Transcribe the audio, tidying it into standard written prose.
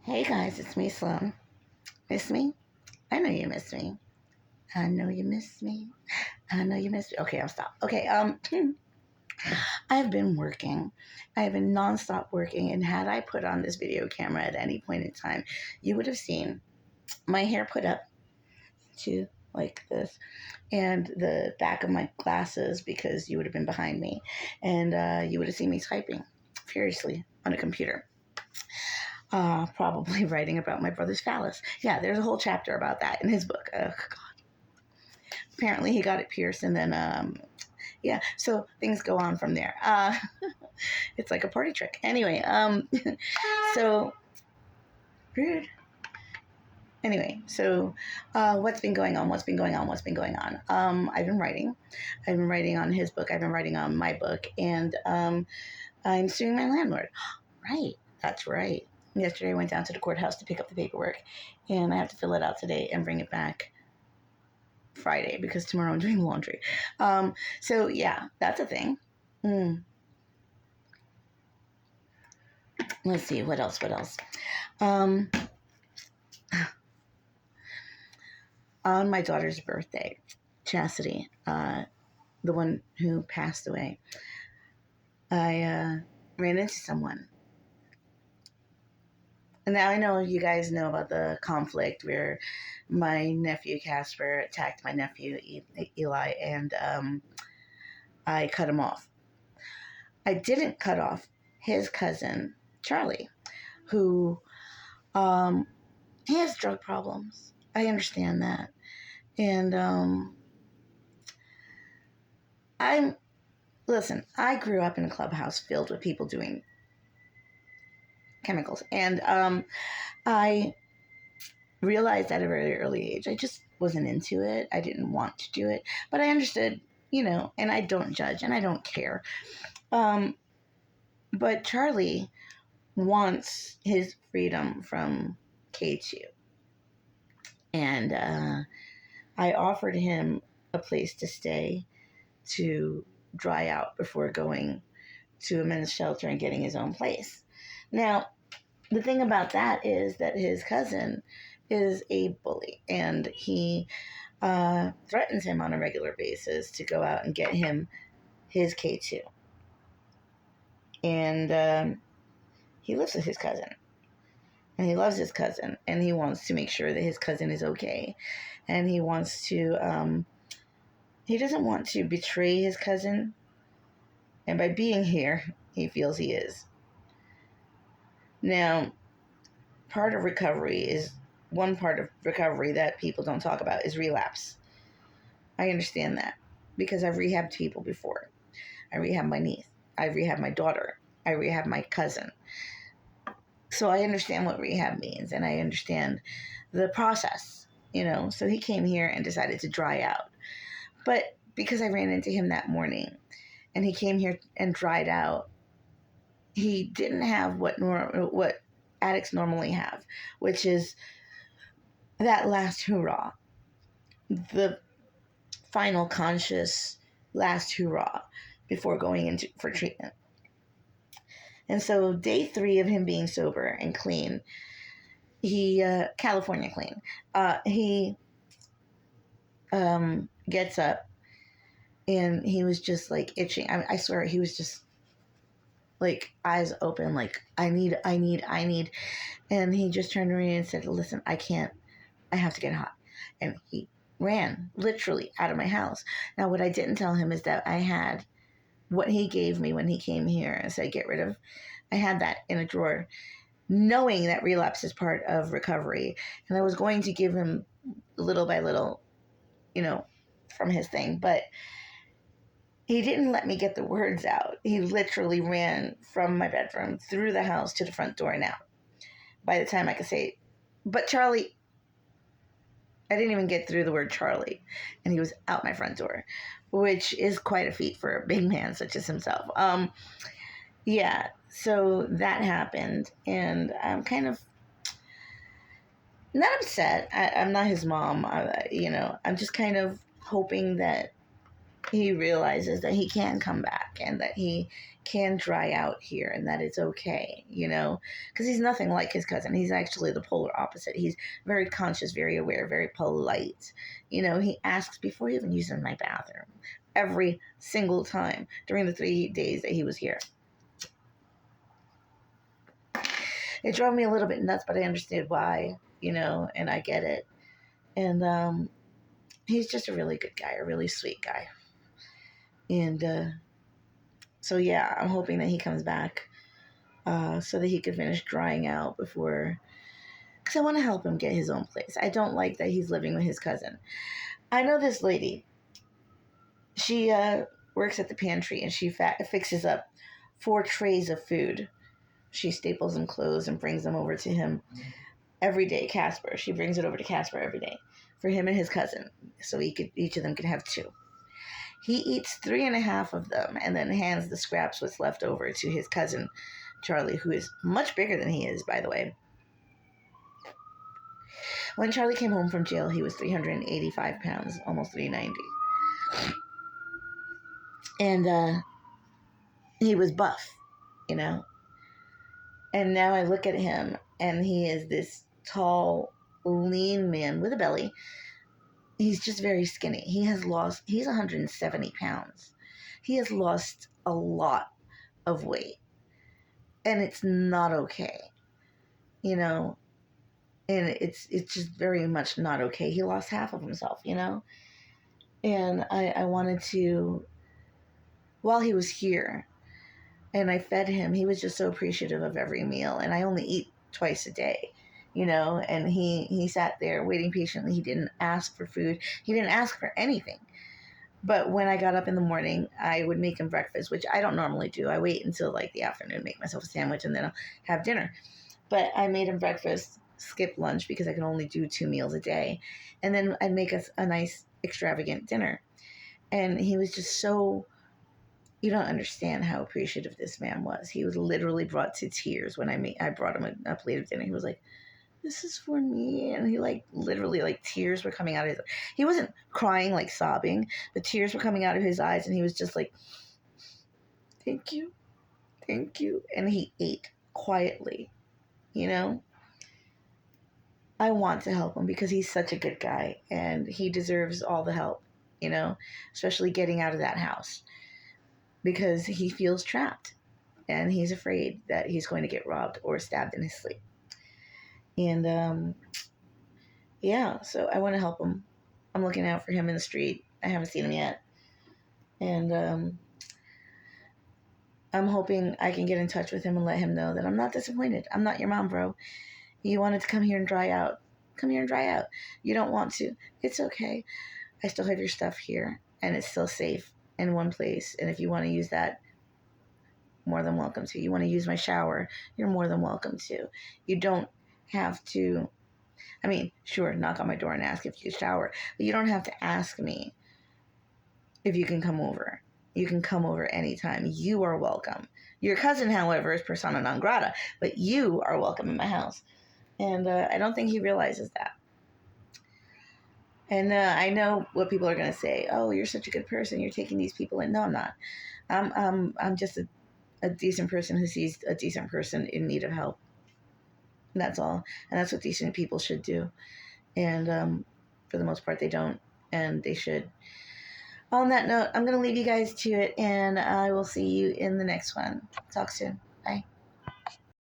Hey guys, it's me, Sloan. Miss me? I know you miss me. I know you miss me. I know you miss me. Okay, I'll stop. Okay, I've been working. I've been nonstop working, and had I put on this video camera at any point in time, you would have seen my hair put up to like this, and the back of my glasses because you would have been behind me, and you would have seen me typing furiously on a computer. Probably writing about my brother's phallus. Yeah, there's a whole chapter about that in his book. God. Apparently, he got it pierced, and then, yeah, so things go on from there. It's like a party trick. Anyway, so, rude. Anyway, so what's been going on? I've been writing. I've been writing on his book. I've been writing on my book, and I'm suing my landlord. Right, that's right. Yesterday, I went down to the courthouse to pick up the paperwork, and I have to fill it out today and bring it back Friday because tomorrow I'm doing laundry. So yeah, that's a thing. Let's see, what else? On my daughter's birthday, Chastity, the one who passed away, I ran into someone. And now I know you guys know about the conflict where my nephew Casper attacked my nephew Eli, and I cut him off. I didn't cut off his cousin Charlie, who he has drug problems. I understand that, and I grew up in a clubhouse filled with people doing chemicals, and I realized at a very early age I just wasn't into it. I didn't want to do it, but I understood, and I don't judge and I don't care. But Charlie wants his freedom from K2, and I offered him a place to stay to dry out before going to a men's shelter and getting his own place. Now, the thing about that is that his cousin is a bully, and he threatens him on a regular basis to go out and get him his K2. And he lives with his cousin, and he loves his cousin, and he wants to make sure that his cousin is okay, and he wants to he doesn't want to betray his cousin, and by being here he feels he is. Now, one part of recovery that people don't talk about is relapse. I understand that because I've rehabbed people before. I rehabbed my niece. I rehabbed my daughter. I rehabbed my cousin. So I understand what rehab means, and I understand the process, So he came here and decided to dry out. But because I ran into him that morning and he came here and dried out, he didn't have what addicts normally have, which is that last hurrah, the final conscious last hurrah before going for treatment. And so day 3 of him being sober and clean, he California clean, he gets up, and he was just like itching. I swear he was just like eyes open, like I need. And he just turned around and said, listen, I have to get hot. And he ran literally out of my house. Now, what I didn't tell him is that I had what he gave me when he came here and said, get rid of. I had that in a drawer, knowing that relapse is part of recovery. And I was going to give him little by little, from his thing. But he didn't let me get the words out. He literally ran from my bedroom through the house to the front door. Now, by the time I could say, but Charlie, I didn't even get through the word Charlie, and he was out my front door, which is quite a feat for a big man such as himself. Yeah, so that happened, and I'm kind of not upset. I'm not his mom. I'm just kind of hoping that he realizes that he can come back and that he can dry out here and that it's okay, because he's nothing like his cousin. He's actually the polar opposite. He's very conscious, very aware, very polite. He asks before he even uses my bathroom every single time during the 3 days that he was here. It drove me a little bit nuts, but I understood why, and I get it. And he's just a really good guy, a really sweet guy. And so, yeah, I'm hoping that he comes back so that he can finish drying out before, because I want to help him get his own place. I don't like that he's living with his cousin. I know this lady. She works at the pantry, and she fixes up 4 trays of food. She staples them closed and brings them over to him every day. Casper. She brings it over to Casper every day for him and his cousin, so each of them can have 2. He eats 3.5 of them and then hands the scraps, what's left over, to his cousin, Charlie, who is much bigger than he is, by the way. When Charlie came home from jail, he was 385 pounds, almost 390. And he was buff, And now I look at him, and he is this tall, lean man with a belly. He's just very skinny. He's 170 pounds. He has lost a lot of weight. And it's not okay. And it's just very much not okay. He lost half of himself, And I wanted to, while he was here, and I fed him, he was just so appreciative of every meal. And I only eat twice a day. And he sat there waiting patiently. He didn't ask for food. He didn't ask for anything. But when I got up in the morning, I would make him breakfast, which I don't normally do. I wait until like the afternoon, make myself a sandwich, and then I'll have dinner. But I made him breakfast, skip lunch because I can only do 2 meals a day. And then I'd make us a nice extravagant dinner. And he was just so, you don't understand how appreciative this man was. He was literally brought to tears when I brought him a plate of dinner. He was like, "This is for me," and he literally tears were coming out of his. He wasn't crying like sobbing. The tears were coming out of his eyes, and he was just like, "Thank you, thank you," and he ate quietly. I want to help him because he's such a good guy, and he deserves all the help. Especially getting out of that house because he feels trapped, and he's afraid that he's going to get robbed or stabbed in his sleep. And yeah, so I want to help him. I'm looking out for him in the street. I haven't seen him yet. And I'm hoping I can get in touch with him and let him know that I'm not disappointed. I'm not your mom, bro. You wanted to come here and dry out. Come here and dry out. You don't want to. It's okay. I still have your stuff here, and it's still safe in one place. And if you want to use that, more than welcome to. You want to use my shower, you're more than welcome to. You don't have to, sure, knock on my door and ask if you can shower, but you don't have to ask me if you can come over. You can come over anytime. You are welcome. Your cousin, however, is persona non grata, but you are welcome in my house. And I don't think he realizes that. And I know what people are going to say. "Oh, you're such a good person. You're taking these people in." No, I'm not. I'm just a decent person who sees a decent person in need of help. And that's all. And that's what decent people should do. And for the most part, they don't. And they should. On that note, I'm going to leave you guys to it. And I will see you in the next one. Talk soon.